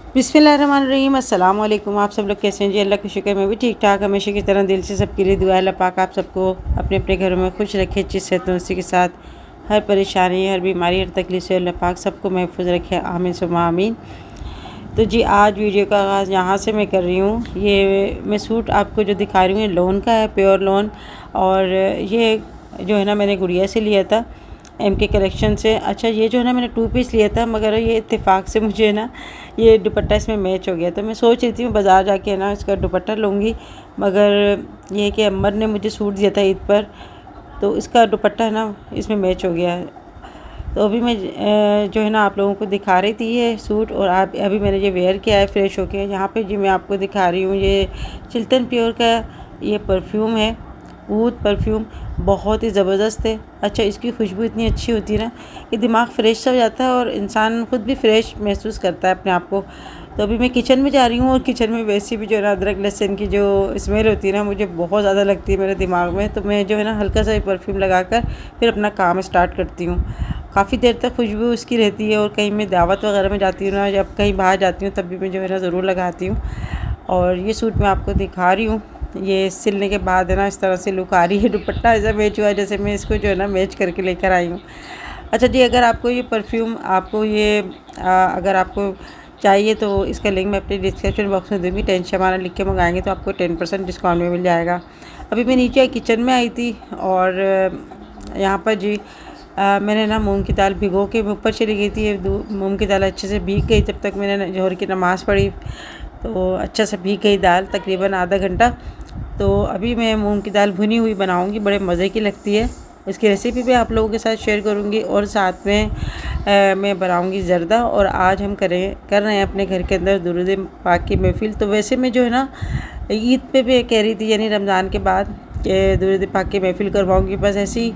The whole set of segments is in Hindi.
बिस्मिल्लाहिर्रहमानिर्रहीम। अस्सलाम वालेकुम। आप सब लोग कैसे हैं जी? अल्लाह का शुक्र मैं भी ठीक ठाक। हमेशा की तरह दिल से सबके लिए दुआ है, अल्लाह पाक आप सबको अपने अपने घरों में खुश रखे, अच्छी सेहत तंदुरुस्ती के साथ। हर परेशानी, हर बीमारी, हर तकलीफ से अल्लाह पाक सबको महफूज रखे, आमीन सुम्मा आमीन। तो जी आज वीडियो का आगाज़ यहाँ से मैं कर रही हूँ। ये मैं सूट आपको जो दिखा रही हूँ ये लोन का है, प्योर लोन। और ये जो है ना मैंने गुड़िया से लिया था MK कलेक्शन से। अच्छा ये जो है ना मैंने 2 पीस लिया था, मगर ये इत्तेफाक से मुझे ना ये दुपट्टा इसमें मैच हो गया। तो मैं सोच रही थी मैं बाज़ार जाके ना इसका दुपट्टा लूँगी, मगर ये है कि अम्मर ने मुझे सूट दिया था ईद पर, तो इसका दुपट्टा ना इसमें मैच हो गया। तो अभी मैं जो है ना आप लोगों को दिखा रही थी ये सूट, और आप अभी मैंने ये वेयर किया है फ़्रेश होके। यहाँ पे जी मैं आपको दिखा रही हूँ ये चिल्तन प्योर का ये परफ्यूम है, ऊद परफ्यूम, बहुत ही ज़बरदस्त है। अच्छा इसकी खुशबू इतनी अच्छी होती है ना कि दिमाग फ़्रेश सा हो जाता है और इंसान ख़ुद भी फ़्रेश महसूस करता है अपने आप को। तो अभी मैं किचन में जा रही हूँ, और किचन में वैसे भी जो है ना अदरक लहसुन की जो स्मेल होती है ना मुझे बहुत ज़्यादा लगती है मेरे दिमाग में। तो मैं जो है ना हल्का सा परफ्यूम लगाकर फिर अपना काम स्टार्ट करती हूँ। काफ़ी देर तक खुशबू उसकी रहती है, और कहीं मैं दावत वगैरह में जाती हूँ ना, जब कहीं बाहर जाती हूँ तब भी मैं जो है ना ज़रूर लगाती हूँ। और ये सूट मैं आपको दिखा रही हूँ, ये सिलने के बाद है ना इस तरह से लुक आ रही है। दुपट्टा ऐसा मैच हुआ है जैसे मैं इसको जो है ना मैच करके लेकर आई हूँ। अच्छा जी अगर आपको ये परफ्यूम अगर आपको चाहिए तो इसका लिंक मैं अपने डिस्क्रिप्शन बॉक्स में दूँगी। 10 शबाना लिख के मंगाएंगे तो आपको 10% डिस्काउंट में मिल जाएगा। अभी मैं नीचे किचन में आई थी, और यहाँ पर जी मैंने ना मूंग की दाल भिगो के मैं ऊपर चली गई थी। मूंग की दाल अच्छे से भीग गई, तब तक मैंने जोहर की नमाज़ पढ़ी, तो अच्छा से भीग गई दाल तकरीबन आधा घंटा। तो अभी मैं मूंग की दाल भुनी हुई बनाऊंगी, बड़े मज़े की लगती है। इसकी रेसिपी भी आप लोगों के साथ शेयर करूंगी, और साथ में मैं बनाऊंगी ज़र्दा। और आज हम कर रहे हैं अपने घर के अंदर दुरूद पाक की महफ़िल। तो वैसे मैं जो है ना ईद पे भी कह रही थी, यानी रमज़ान के बाद कि दुरूद पाक की महफ़िल करवाऊँगी, बस ऐसी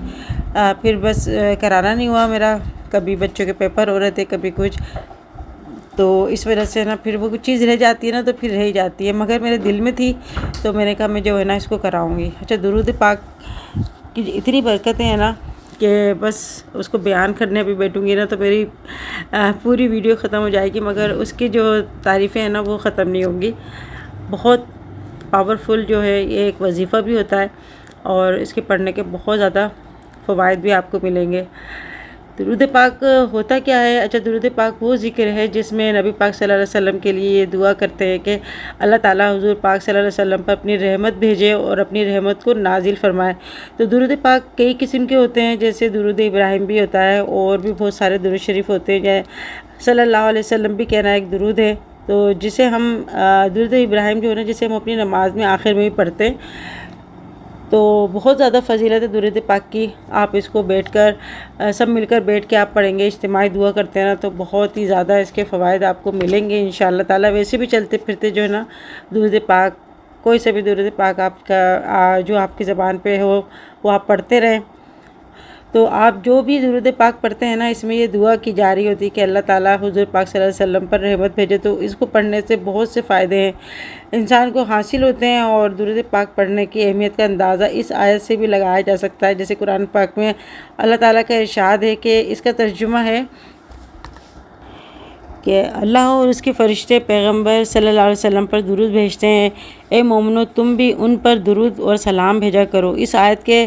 फिर बस कराना नहीं हुआ मेरा। कभी बच्चों के पेपर हो रहे थे, कभी कुछ, तो इस वजह से ना फिर वो कुछ चीज़ रह जाती है ना, तो फिर रह जाती है। मगर मेरे दिल में थी तो मैंने कहा मैं जो है ना इसको कराऊंगी। अच्छा दुरूद पाक की इतनी बरकतें हैं ना कि बस उसको बयान करने अभी बैठूंगी ना तो मेरी पूरी वीडियो ख़त्म हो जाएगी, मगर उसकी जो तारीफ़ें हैं ना वो ख़त्म नहीं होंगी। बहुत पावरफुल जो है ये एक वजीफ़ा भी होता है, और इसके पढ़ने के बहुत ज़्यादा फ़वाइद भी आपको मिलेंगे। दुरूद पाक होता क्या है? अच्छा दुरूद पाक वो ज़िक्र है जिसमें नबी पाक सल्लल्लाहु अलैहि वसल्लम के लिए ये दुआ करते हैं कि अल्लाह ताला हुज़ूर पाक सल्लल्लाहु अलैहि वसल्लम पर अपनी रहमत भेजे और अपनी रहमत को नाजिल फरमाए। तो दुरूद पाक कई किस्म के होते हैं, जैसे दुरूद इब्राहिम भी होता है, और भी बहुत सारे दुरूद शरीफ होते हैं। सल्लल्लाहु अलैहि वसल्लम भी कहना एक दुरूद है, तो जिसे हम दुरूद इब्राहिम जो है ना जिसे हम अपनी नमाज में आखिर में भी पढ़ते हैं। तो बहुत ज़्यादा फ़जीलत है दुरूद पाक की। आप इसको बैठकर सब मिलकर बैठ के आप पढ़ेंगे, इज्तिमाई दुआ करते हैं ना, तो बहुत ही ज़्यादा इसके फ़वाइद आपको मिलेंगे इंशाअल्लाह ताला। वैसे भी चलते फिरते जो है ना दुरूद पाक, कोई से भी दुरूद पाक आपका जो आपकी ज़बान पे हो वो आप पढ़ते रहें। तो आप जो भी दुरूद पाक पढ़ते हैं ना इसमें ये दुआ की जा रही होती है कि अल्लाह ताला हुज़ूर पाक सल्लल्लाहु अलैहि वसल्लम पर रहमत भेजे। तो इसको पढ़ने से बहुत से फ़ायदे हैं इंसान को हासिल होते हैं, और दुरूद पाक पढ़ने की अहमियत का अंदाज़ा इस आयत से भी लगाया जा सकता है। जैसे कुरान पाक में अल्लाह ताला का इरशाद है कि इसका तर्जुमा है कि अल्लाह और उसके फ़रिश्ते पैगंबर सल्लल्लाहु अलैहि वसल्लम पर दुरूद भेजते हैं। ए मोमिनो तुम भी उन पर दुरूद और सलाम भेजा करो। इस आयत के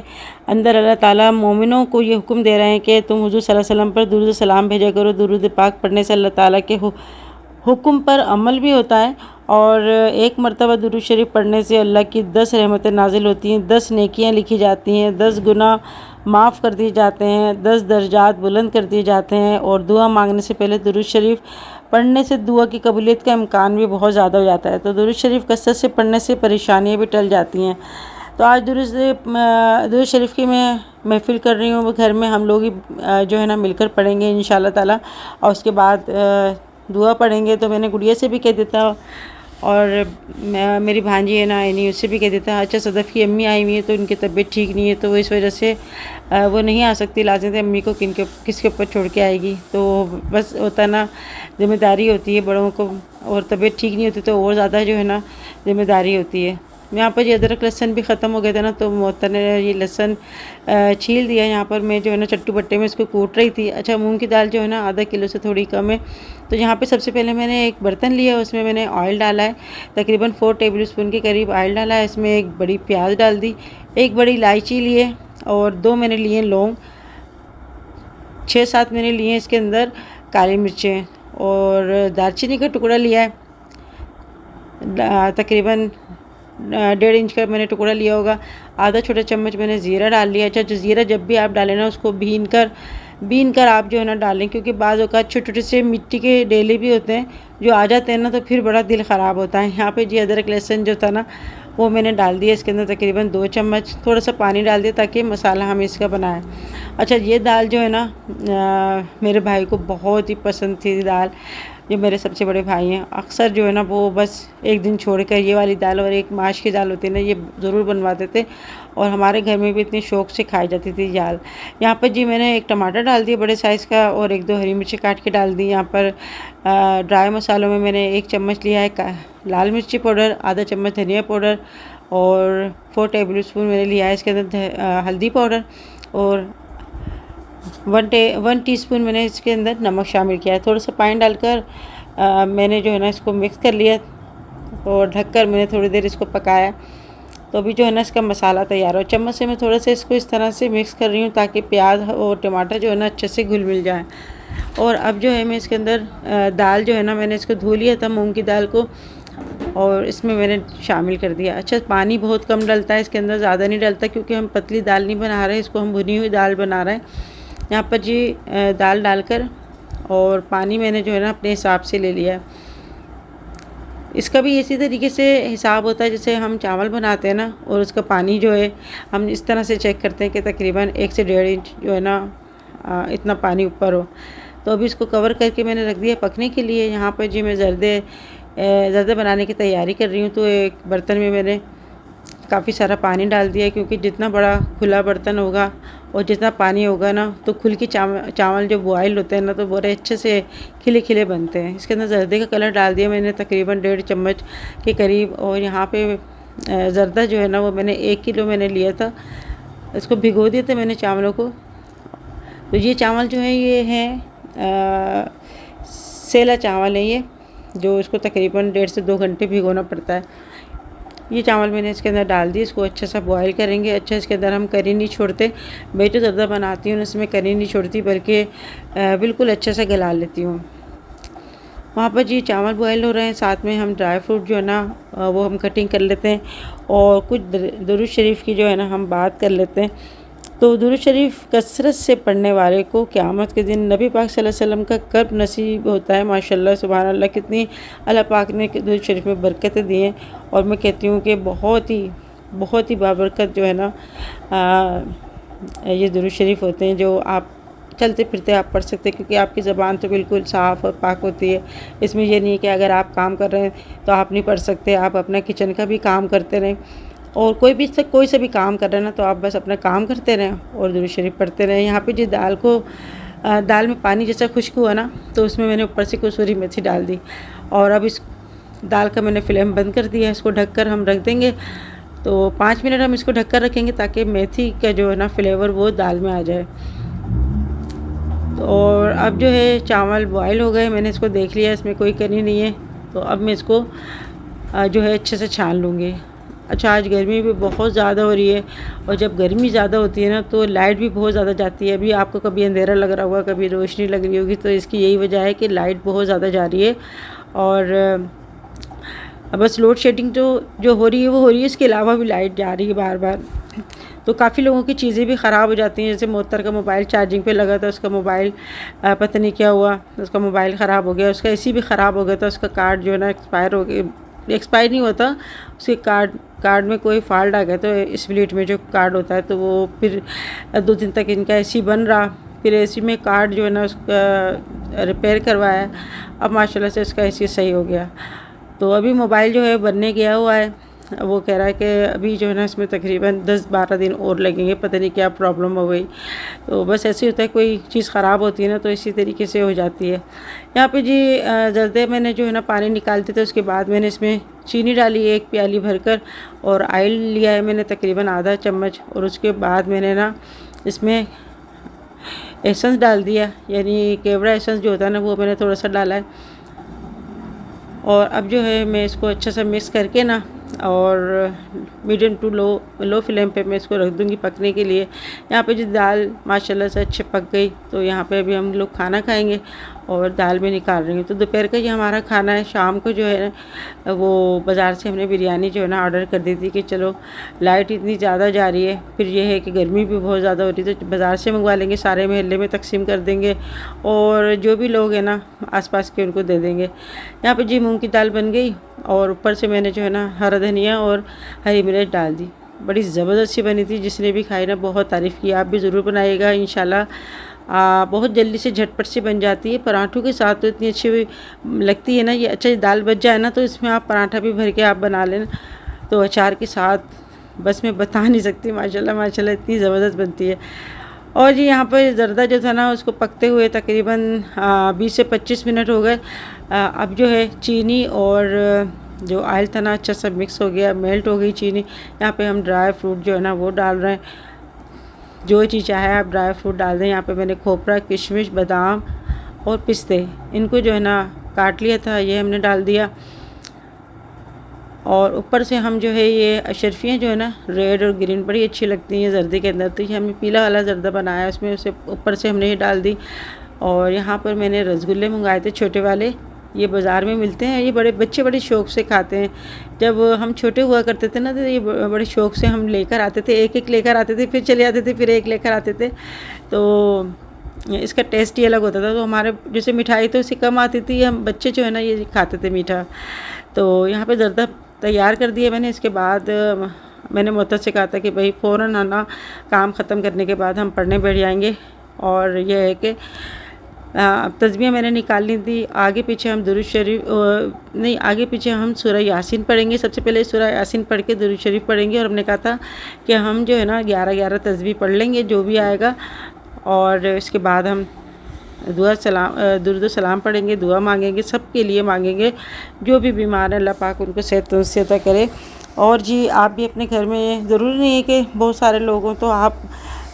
अंदर अल्लाह ताला मोमिनों को ये हुक्म दे रहे हैं कि तुम हुज़ूर सल्लल्लाहु अलैहि वसल्लम पर दुरूद सलाम भेजा करो। दुरूद पाक पढ़ने से अल्लाह ताला के हुक्म पर अमल भी होता है, और एक मरतबा दुरूद शरीफ पढ़ने से अल्लाह की 10 रहमतें नाजिल होती हैं, 10 नेकियां लिखी जाती हैं, 10 गुनाह माफ़ कर दिए जाते हैं, 10 दर्जात बुलंद कर दिए जाते हैं। और दुआ मांगने से पहले दुरूद शरीफ पढ़ने से दुआ की कबूलियत का इम्कान भी बहुत ज़्यादा हो जाता है। तो दुरूद शरीफ कसरत से पढ़ने से परेशानियाँ भी टल जाती हैं। तो आज दुरूद शरीफ की मैं महफ़िल कर रही हूँ, वो घर में हम लोग ही जो है ना मिलकर पढ़ेंगे इंशाअल्लाह ताला, और उसके बाद दुआ पढ़ेंगे। तो मैंने गुड़िया से भी कह देता, और मेरी भांजी है ना यानी उससे भी कह देता। अच्छा सदफ़ की अम्मी आई हुई है तो उनकी तबीयत ठीक नहीं है, तो इस वजह से वो नहीं आ सकती। लाज़िम है अम्मी को किसके ऊपर छोड़ के आएगी। तो बस होता ना ज़िम्मेदारी होती है बड़ों को, और तबीयत ठीक नहीं होती तो और ज़्यादा जो है ना ज़िम्मेदारी होती है। यहाँ पर ये अदरक लहसुन भी ख़त्म हो गया था ना, तो मोहतर ने ये लहसुन छील दिया। यहाँ पर मैं जो है ना चट्टू बट्टे में इसको कूट रही थी। अच्छा, मूंग की दाल जो है ना आधा किलो से थोड़ी कम है। तो यहाँ पे सबसे पहले मैंने एक बर्तन लिया, उसमें मैंने ऑयल डाला है, तकरीबन 4 टेबल स्पून के करीब ऑयल डाला है। इसमें एक बड़ी प्याज डाल दी, एक बड़ी इलायची लिए और 2 मैंने लिए लौंग, 6-7 मैंने लिए इसके अंदर काली मिर्चें और दालचीनी का टुकड़ा लिया है, तकरीबन 1.5 इंच का मैंने टुकड़ा लिया होगा। आधा छोटा चम्मच मैंने ज़ीरा डाल लिया। अच्छा, जो ज़ीरा जब भी आप डालें ना उसको भीन कर आप जो है ना डालें, क्योंकि बाज़ औक़ात छोटे छोटे से मिट्टी के डेले भी होते हैं जो आ जाते हैं ना, तो फिर बड़ा दिल ख़राब होता है। यहाँ पे जी अदरक लहसुन जो था ना वो मैंने डाल दिया इसके अंदर, तकरीबन 2 चम्मच। थोड़ा सा पानी डाल दिया ताकि मसाला हम इसका बनाएं। अच्छा, ये दाल जो है ना मेरे भाई को बहुत ही पसंद थी दाल। जो मेरे सबसे बड़े भाई हैं, अक्सर जो है ना वो बस एक दिन छोड़ कर ये वाली दाल और एक माश की दाल होती है ना, ये ज़रूर बनवाते थे और हमारे घर में भी इतनी शौक़ से खाई जाती थी दाल। यहाँ पर जी मैंने एक टमाटर डाल दिया बड़े साइज़ का और 1-2 हरी मिर्ची काट के डाल दी। यहाँ पर ड्राई मसालों में मैंने 1 चम्मच लिया है लाल मिर्ची पाउडर, आधा चम्मच धनिया पाउडर और 4 टेबल स्पून मैंने लिया है इसके अंदर हल्दी पाउडर और 1 टीस्पून मैंने इसके अंदर नमक शामिल किया है। थोड़ा सा पानी डालकर मैंने जो है ना इसको मिक्स कर लिया और ढककर मैंने थोड़ी देर इसको पकाया। तो अभी जो है ना इसका मसाला तैयार हो। चम्मच से मैं थोड़ा सा इसको इस तरह से मिक्स कर रही हूँ ताकि प्याज और टमाटर जो है ना अच्छे से घुल मिल जाए। और अब जो है मैं इसके अंदर दाल जो है ना मैंने इसको धो लिया था मूँग की दाल को और इसमें मैंने शामिल कर दिया। अच्छा, पानी बहुत कम डलता है इसके अंदर, ज़्यादा नहीं डलता क्योंकि हम पतली दाल नहीं बना रहे, इसको हम भुनी हुई दाल बना रहे हैं। यहाँ पर जी दाल डालकर और पानी मैंने जो है ना अपने हिसाब से ले लिया है। इसका भी इसी तरीके से हिसाब होता है जैसे हम चावल बनाते हैं ना, और उसका पानी जो है हम इस तरह से चेक करते हैं कि तकरीबन 1 से 1.5 इंच जो है ना इतना पानी ऊपर हो। तो अभी इसको कवर करके मैंने रख दिया पकने के लिए। यहाँ पर जी मैं ज़र्दे बनाने की तैयारी कर रही हूँ। तो एक बर्तन में मैंने काफ़ी सारा पानी डाल दिया, क्योंकि जितना बड़ा खुला बर्तन होगा और जितना पानी होगा ना तो खुल के चावल जो बॉयल होते हैं ना तो बड़े अच्छे से खिले खिले बनते हैं। इसके अंदर ज़र्दे का कलर डाल दिया मैंने तकरीबन 1.5 चम्मच के करीब। और यहाँ पे ज़र्दा जो है ना वो मैंने 1 किलो मैंने लिया था, इसको भिगो दिए थे मैंने चावलों को। तो ये चावल जो है ये हैं सेला चावल है ये, जो इसको तकरीबन 1.5 से 2 घंटे भिगोना पड़ता है। ये चावल मैंने इसके अंदर डाल दिए, इसको अच्छा सा बॉईल करेंगे। अच्छा, इसके अंदर हम करी नहीं छोड़ते, मैं जो ज़र्दा बनाती हूँ इसमें करी नहीं छोड़ती बल्कि बिल्कुल अच्छे से गला लेती हूँ। वहाँ पर जी चावल बॉयल हो रहे हैं, साथ में हम ड्राई फ्रूट जो है ना वो हम कटिंग कर लेते हैं और कुछ दुरूद शरीफ की जो है ना हम बात कर लेते हैं। तो दुरूद शरीफ कसरत से पढ़ने वाले को क़यामत के दिन नबी पाक सल्लल्लाहु अलैहि वसल्लम का कर्ब नसीब होता है। माशाल्लाह सुभान अल्लाह, कितनी अल्लाह पाक ने दुरूद शरीफ में बरकतें दी हैं। और मैं कहती हूँ कि बहुत ही बाबरकत जो है ना ये दुरूद शरीफ होते हैं, जो आप चलते फिरते आप पढ़ सकते हैं, क्योंकि आपकी ज़बान तो बिल्कुल साफ़ और पाक होती है। इसमें ये नहीं है कि अगर आप काम कर रहे हैं तो आप नहीं पढ़ सकते, आप अपना किचन का भी काम करते रहें और कोई सा भी काम कर रहे हैं ना तो आप बस अपना काम करते रहें और दुरूद शरीफ पढ़ते रहें। यहाँ पे जिस दाल में पानी जैसा खुश्क हुआ ना तो उसमें मैंने ऊपर से कसूरी मेथी डाल दी और अब इस दाल का मैंने फ्लेम बंद कर दिया। इसको ढककर हम रख देंगे। तो 5 मिनट हम इसको ढककर रखेंगे ताकि मेथी का जो है ना फ्लेवर वो दाल में आ जाए। और अब जो है चावल बॉयल हो गए, मैंने इसको देख लिया, इसमें कोई कमी नहीं है। तो अब मैं इसको जो है अच्छे से छान लूँगी। अच्छा, आज गर्मी भी बहुत ज़्यादा हो रही है और जब गर्मी ज़्यादा होती है ना तो लाइट भी बहुत ज़्यादा जाती है। अभी आपको कभी अंधेरा लग रहा होगा, कभी रोशनी लग रही होगी, तो इसकी यही वजह है कि लाइट बहुत ज़्यादा जा रही है। और बस लोड शेडिंग जो हो रही है वो हो रही है, इसके अलावा भी लाइट जा रही है बार बार। तो काफ़ी लोगों की चीज़ें भी ख़राब हो जाती हैं। जैसे मोहतर का मोबाइल चार्जिंग पे लगा था, उसका मोबाइल पता नहीं क्या हुआ, उसका मोबाइल ख़राब हो गया। उसका एसी भी ख़राब हो गया था, उसका कार्ड जो है ना एक्सपायर नहीं होता, उसके कार्ड में कोई फॉल्ट आ गया। तो स्प्लिट में जो कार्ड होता है तो वो फिर 2 दिन तक इनका एसी बन रहा। फिर एसी में कार्ड जो है ना उसका रिपेयर करवाया, अब माशाल्लाह से उसका एसी सही हो गया। तो अभी मोबाइल जो है बनने गया हुआ है वो कह रहा है कि अभी जो है ना इसमें तकरीबन 10-12 दिन और लगेंगे, पता नहीं क्या प्रॉब्लम हो गई। तो बस ऐसे ही होता है, कोई चीज़ ख़राब होती है ना तो इसी तरीके से हो जाती है। यहाँ पे जी जल्दे मैंने जो है ना पानी निकालते थे, उसके बाद मैंने इसमें चीनी डाली 1 प्याली भरकर, और ऑयल लिया है मैंने तकरीबन आधा चम्मच, और उसके बाद मैंने ना इसमें एसेंस डाल दिया, यानी केवड़ा एसेंस जो होता है ना वो मैंने थोड़ा सा डाला है। और अब जो है मैं इसको अच्छा सा मिक्स करके ना, और मीडियम टू लो फ्लेम पे मैं इसको रख दूँगी पकने के लिए। यहाँ पे जो दाल माशाल्लाह से अच्छे पक गई, तो यहाँ पे अभी हम लोग खाना खाएंगे और दाल भी निकाल रही हूँ। तो दोपहर का ये हमारा खाना है। शाम को जो है ना वो बाज़ार से हमने बिरयानी जो है ना ऑर्डर कर दी थी कि चलो लाइट इतनी ज़्यादा जा रही है, फिर ये है कि गर्मी भी बहुत ज़्यादा हो रही है, तो बाज़ार से मंगवा लेंगे, सारे मोहल्ले में तकसीम कर देंगे और जो भी लोग हैं ना आसपास के उनको दे देंगे। यहाँ पे जी मूंग की दाल बन गई, और ऊपर से मैंने जो है ना हरा धनिया और हरी मिर्च डाल दी। बड़ी ज़बरदस्त सी बनी थी, जिसने भी खाई ना बहुत तारीफ़ की। आप भी ज़रूर बनाइएगा इंशाल्लाह। बहुत जल्दी से झटपट से बन जाती है। पराठों के साथ तो इतनी अच्छी लगती है ना ये। अच्छा दाल बच जाए ना तो इसमें आप पराठा भी भर के आप बना लेना, तो अचार के साथ बस मैं बता नहीं सकती, माशाल्लाह माशाल्लाह इतनी ज़बरदस्त बनती है। और जी यहाँ पर ज़र्दा जो था ना उसको पकते हुए तकरीबन 20 से 25 मिनट हो गए। अब जो है चीनी और जो ऑयल था ना अच्छा सा मिक्स हो गया, मेल्ट हो गई चीनी। यहाँ पे हम ड्राई फ्रूट जो है ना वो डाल रहे हैं, जो चीज़ चाहे आप ड्राई फ्रूट डाल दें। यहाँ पे मैंने खोपरा, किशमिश, बादाम और पिस्ते इनको जो है ना काट लिया था, ये हमने डाल दिया। और ऊपर से हम जो है ये अशरफियाँ जो है ना रेड और ग्रीन बड़ी अच्छी लगती हैं जर्दे के अंदर, तो ये हमने पीला वाला जर्दा बनाया, उसमें उसे ऊपर से हमने ये डाल दी। और यहाँ पर मैंने रसगुल्ले मंगाए थे छोटे वाले, ये बाज़ार में मिलते हैं, ये बड़े बच्चे बड़े शौक़ से खाते हैं। जब हम छोटे हुआ करते थे ना तो ये बड़े शौक़ से हम लेकर आते थे, एक एक लेकर आते थे, फिर चले आते थे, फिर एक लेकर आते थे। तो इसका टेस्ट ही अलग होता था। तो हमारे जैसे मिठाई तो उससे कम आती थी, हम बच्चे जो है ना ये खाते थे मीठा। तो यहाँ पे जर्दा तैयार कर दिया मैंने। इसके बाद मैंने मोहतद से कहा था कि भाई फ़ौरन ना काम ख़त्म करने के बाद हम पढ़ने बैठ जाएंगे। और यह है कि तस्बीह मैंने निकाल ली थी। आगे पीछे हम दुरूद शरीफ नहीं, आगे पीछे हम सूरह यासीन पढ़ेंगे। सबसे पहले सूरह यासीन पढ़ के दुरूद शरीफ पढ़ेंगे, और हमने कहा था कि हम जो है ना 11-11 तस्बीह पढ़ लेंगे जो भी आएगा। और इसके बाद हम दुरूद सलाम पढ़ेंगे, दुआ मांगेंगे, सबके लिए मांगेंगे, जो भी बीमार है अल्लाह पाक उनको सेहत तंदुरुस्ती अता करे। और जी आप भी अपने घर में, ज़रूरी नहीं है कि बहुत सारे लोग हों, तो आप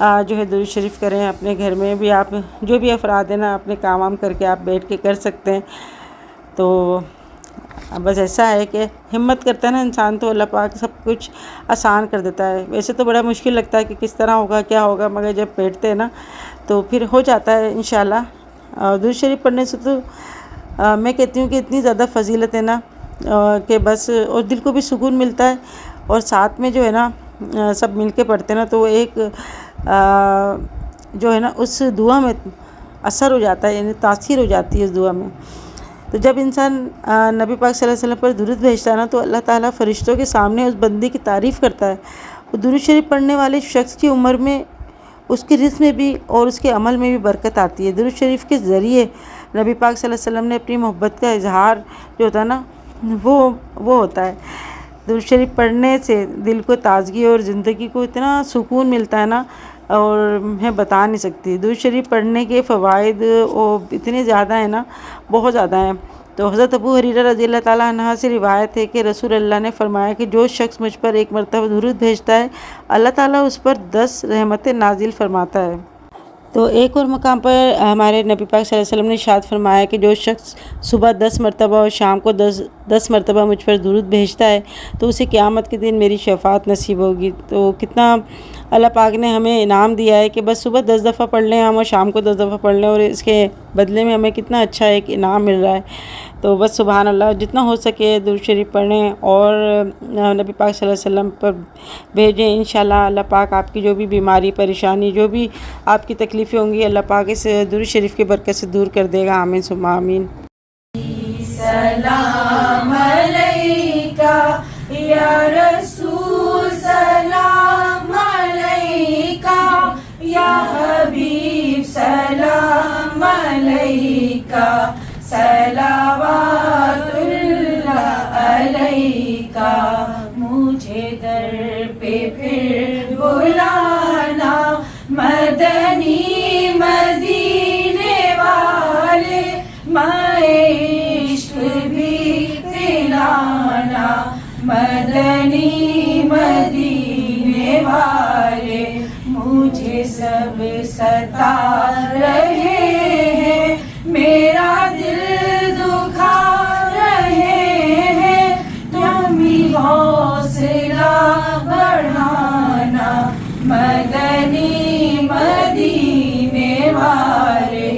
जो है दुरूद शरीफ करें। अपने घर में भी आप जो भी अफराद हैं ना अपने काम वाम करके आप बैठ के कर सकते हैं। तो बस ऐसा है कि हिम्मत करता है ना इंसान तो अल्लाह पाक सब कुछ आसान कर देता है। वैसे तो बड़ा मुश्किल लगता है कि किस तरह होगा क्या होगा, मगर जब बैठते हैं ना तो फिर हो जाता है इंशाल्लाह। दुरूद शरीफ पढ़ने से तो मैं कहती हूँ कि इतनी ज़्यादा फजीलत है ना कि बस, और दिल को भी सुकून मिलता है। और साथ में जो है ना सब मिल के पढ़ते हैं ना तो एक जो है ना उस दुआ में असर हो जाता है, यानी तासीर हो जाती है उस दुआ में। तो जब इंसान नबी पाक सल्लल्लाहु अलैहि वसल्लम पर दुरूद भेजता है ना तो अल्लाह ताला फ़रिश्तों के सामने उस बंदे की तारीफ़ करता है। और दुरूद शरीफ पढ़ने वाले शख्स की उम्र में, उसके रिज़्क़ में भी और उसके अमल में भी बरकत आती है। दुरूद शरीफ के ज़रिए नबी पाक सल्लल्लाहु अलैहि वसल्लम ने अपनी मोहब्बत का इजहार जो होता है ना वो होता है। दुरूद शरीफ पढ़ने से दिल को ताज़गी और ज़िंदगी को इतना सुकून मिलता है ना, और मैं बता नहीं सकती। दुरूद शरीफ पढ़ने के फ़वाइद इतने ज़्यादा हैं ना, बहुत ज़्यादा हैं। तो हज़रत अबू हुरैरा रज़ियल्लाहु ताला अन्हु से रिवायत है कि रसूल अल्लाह ने फरमाया कि जो शख्स मुझ पर एक मरतबा दुरूद भेजता है अल्लाह ताला उस पर 10 रहमतें नाजिल फरमाता है। तो एक और मकाम पर हमारे नबी पाक सल्लल्लाहु अलैहि वसल्लम ने इरशाद फरमाया कि जो शख्स सुबह 10 मरतबा और शाम को 10 मरतबा मुझ पर दुरूद भेजता है तो उसे क़यामत के दिन मेरी शफ़ाअत नसीब होगी। तो कितना अल्लाह पाक ने हमें इनाम दिया है कि बस सुबह 10 दफ़ा पढ़ लें हम और शाम को 10 दफ़ा पढ़ लें, और इसके बदले में हमें कितना अच्छा एक इनाम मिल रहा है। तो बस सुभान अल्लाह, जितना हो सके दुरूद शरीफ पढ़ें और नबी पाक सल्लल्लाहु अलैहि वसल्लम पर भेजें। इंशाल्लाह अल्लाह पाक आपकी जो भी बीमारी परेशानी, जो भी आपकी तकलीफ़ें होंगी, अल्लाह पाक इस दुरूद शरीफ की बरकत से दूर कर देगा। आमीन सुम्मा आमीन। सलाम अलैका या रसूल, सलाम अलैका या हबीब, सलाम अलैका, सलावतुल्लाह अलैका। मदनी मदीने वाले मुझे सब सता रहे हैं, मेरा दिल दुखा रहे हैं, तुम ही हौसला बढ़ाना मदनी मदीने वाले।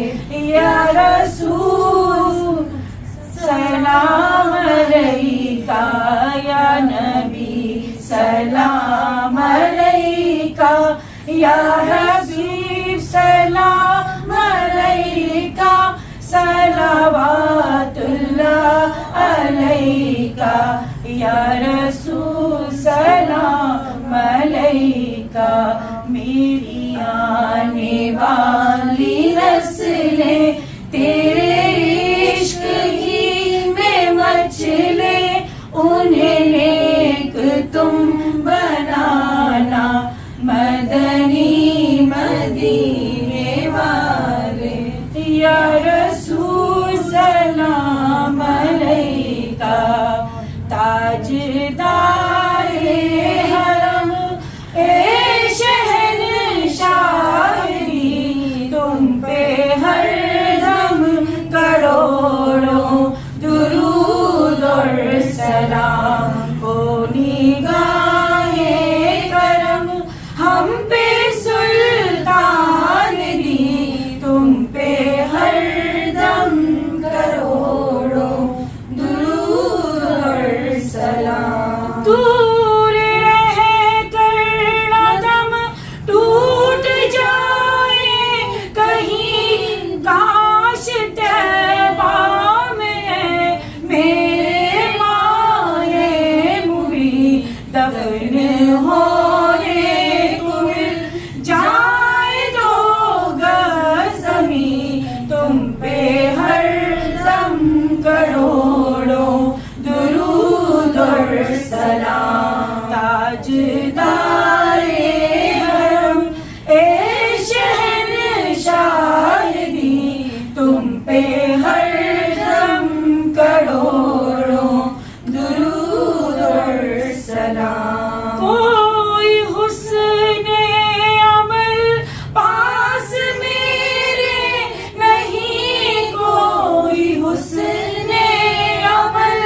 या रसूल सलाम अलैका, या नबी सलाम अलैका, या हबीब सलाम अलैका, सलावतुल्लाह अलैका, या रसूल सलाम अलैका। मेरी आने वाली नस्लें तेरे इश्क ही में मचले, उन्हें नेक तुम बनाना मदनी मदीने वाले। या रसूल सलाम अलैका, ताजदारे हरम ए शहनशाही, तुम पे हर दम करोड़ों दुरूद और सलाम। ओ निगाहे करम हम पे सुल्तान दी, तुम पे हर दम करोड़ों दुरूद और सलाम। दूर रह कर न दम टूट जाए कहीं, काश तैबा में मेरे माए मुबी दफन होने को मिल जाए दो गज ज़मीं, तुम पे हर दम करोड़ों दुरूद और सलाम। ताजदारे हरम ए शहनशाही, तुम पे हर दम करोड़ों दुरूद और सलाम। कोई हुस्ने अमल पास मेरे नहीं, कोई हुस्ने अमल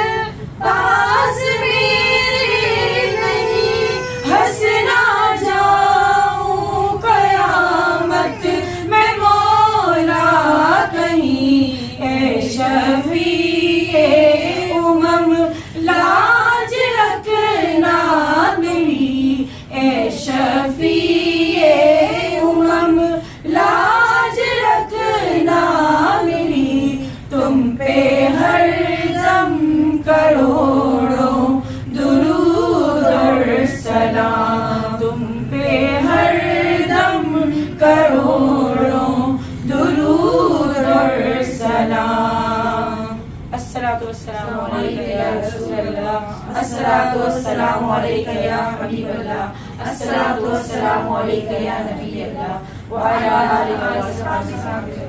पास मेरे नहीं, हंसना जाऊं कयामत में मौला कहीं। ए शफीए उमम लाज रखना मेरी, ए शफीए उमम लाज रखना मेरी, तुम पे हर दम करोड़ों दुरूद और सलाम, तुम पे हर दम करोड़ों दुरूद और सलाम। अस्सलातु वस्सलामु अलैका या रसूलल्लाह, अस्सलातु वस्सलामु अलैका या हबीबल्लाह, अस्सलातु वस्सलामु अलैका या नबीयल्लाह, व अला आलिहि व सहाबिहि।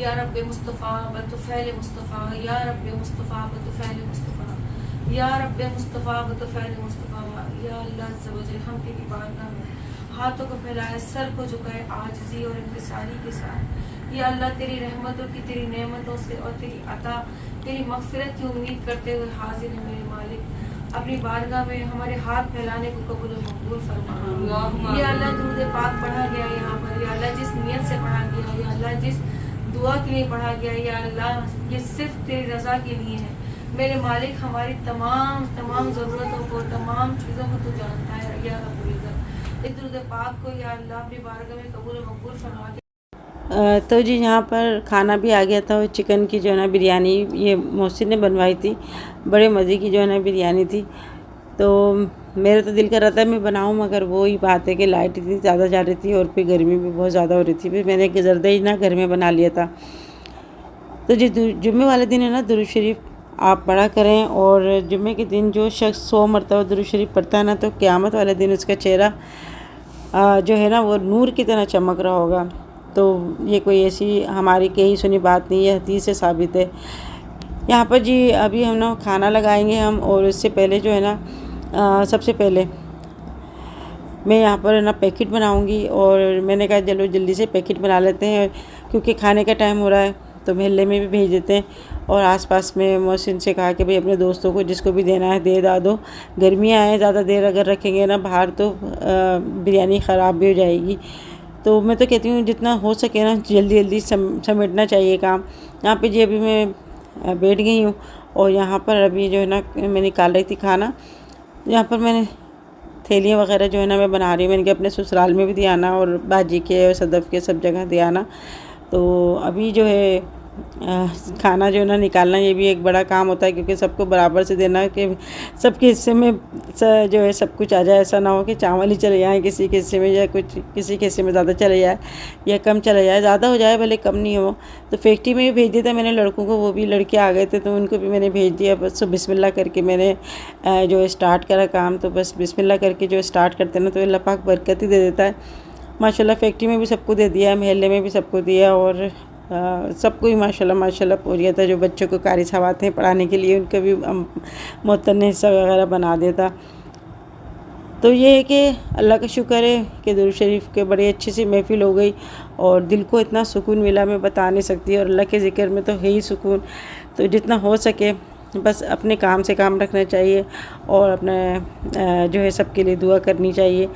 या रब मुस्तफ़ा बतुफ़ैल मुस्तफ़ा, या रब मुस्तफ़ा बतुफ़ैल मुस्तफ़ा, या रब मुस्तफ़ा बतुफ़ैल मुस्तफ़ा। या अल्लाह अज़्ज़ा व जल हम तेरी बारगाह में हाथों को फैलाए, सर को झुकाए आजिज़ी और इंकिसारी के साथ। या अल्लाह तेरी रहमतों की, तेरी नेमतों से और तेरी अता, तेरी मग़फ़िरत की उम्मीद करते हुए हाजिर है मेरे मालिक। अपनी बारगाह में हमारे हाथ फैलाने को कबूल और मकबूल फरमा। या अल्लाह दुरूद पाक पढ़ा गया यहाँ पर, या अल्लाह जिस नियत से पढ़ा गया, या अल्लाह जिस दुआ के लिए पढ़ा गया, या अल्लाह ये सिर्फ तेरी रज़ा के लिए है। मेरे मालिक हमारी तमाम ज़रूरतों को, तमाम चीज़ों को तू जानता है। या रब्बुल इज़्ज़त इस दुरूद पाक को या अल्लाह अपनी बारगाह में कबूल व मकबूल फरमा के। तो जी यहाँ पर खाना भी आ गया था और चिकन की जो है ना बिरयानी ये मोहसिन ने बनवाई थी। बड़े मज़े की जो है ना बिरयानी थी। तो मेरा तो दिल कर रहा था मैं बनाऊँ, मगर वो ही बात है कि लाइट इतनी ज़्यादा जा रही थी और फिर गर्मी भी बहुत ज़्यादा हो रही थी। फिर मैंने जर्दा ही ना घर में बना लिया था। तो जी जुम्मे वाले दिन है ना दुरूद शरीफ आप पढ़ा करें, और जुम्मे के दिन जो शख्स 100 मरतबा दुरूद शरीफ पढ़ता है ना, तो क़यामत वाले दिन उसका चेहरा जो है ना वो नूर की तरह चमक रहा होगा। तो ये कोई ऐसी हमारी कही सुनी बात नहीं है, हदीस से साबित है। यहाँ पर जी अभी हम ना खाना लगाएंगे हम, और इससे पहले जो है ना सबसे पहले मैं यहाँ पर ना पैकेट बनाऊँगी, और मैंने कहा चलो जल्दी से पैकेट बना लेते हैं क्योंकि खाने का टाइम हो रहा है। तो महल्ले में भी भेज देते हैं, और आसपास में मोहसिन से कहा कि भाई अपने दोस्तों को जिसको भी देना है दे दो। गर्मियाँ हैं, ज़्यादा देर अगर रखेंगे ना बाहर तो बिरयानी ख़राब भी हो जाएगी। तो मैं तो कहती हूँ जितना हो सके ना जल्दी जल्दी समेटना चाहिए काम। यहाँ पे जी अभी मैं बैठ गई हूँ, और यहाँ पर अभी जो है ना मैं निकाल रही थी खाना। यहाँ पर मैंने थैलियाँ वगैरह जो है ना मैं बना रही हूँ। मैंने कहा अपने ससुराल में भी दिया ना, और बाजी के और सदफ़ के सब जगह दिया ना। तो अभी जो है खाना जो है ना निकालना ये भी एक बड़ा काम होता है, क्योंकि सबको बराबर से देना कि सबके हिस्से में जो है सब कुछ आ जाए। ऐसा ना हो कि चावल ही चले जाए किसी के हिस्से में, या कुछ किसी के हिस्से में ज़्यादा चले जाए या कम चले जाए। ज़्यादा हो जाए भले कम नहीं हो। तो फैक्ट्री में भी भेज दिया था मैंने लड़कों को, वो भी लड़के आ गए थे तो उनको भी मैंने भेज दिया। बस बिस्मिल्लाह करके मैंने जो स्टार्ट करा काम। तो बस बिस्मिल्लाह करके जो स्टार्ट करते ना तो अल्लाह पाक बरकत ही दे देता है। माशाल्लाह फैक्ट्री में भी सबको दे दिया, महल्ले में भी सबको दिया, और सबको ही माशाल्लाह पहुँच गया था। जो बच्चों को कारी सवाते हैं पढ़ाने के लिए उनका भी मुअत्तन ने हिस्सा वगैरह बना दिया था। तो ये है कि अल्लाह का शुक्र है कि दुरूद शरीफ के बड़ी अच्छी सी महफ़िल हो गई, और दिल को इतना सुकून मिला मैं बता नहीं सकती। और अल्लाह के ज़िक्र में तो है ही सुकून। तो जितना हो सके बस अपने काम से काम रखना चाहिए, और अपने जो है सबके लिए दुआ करनी चाहिए।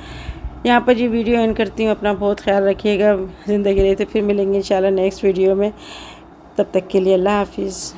यहाँ पर जी वीडियो एंड करती हूँ। अपना बहुत ख्याल रखिएगा। ज़िंदगी रही तो फिर मिलेंगे इंशाल्लाह नेक्स्ट वीडियो में। तब तक के लिए अल्लाह हाफिज़।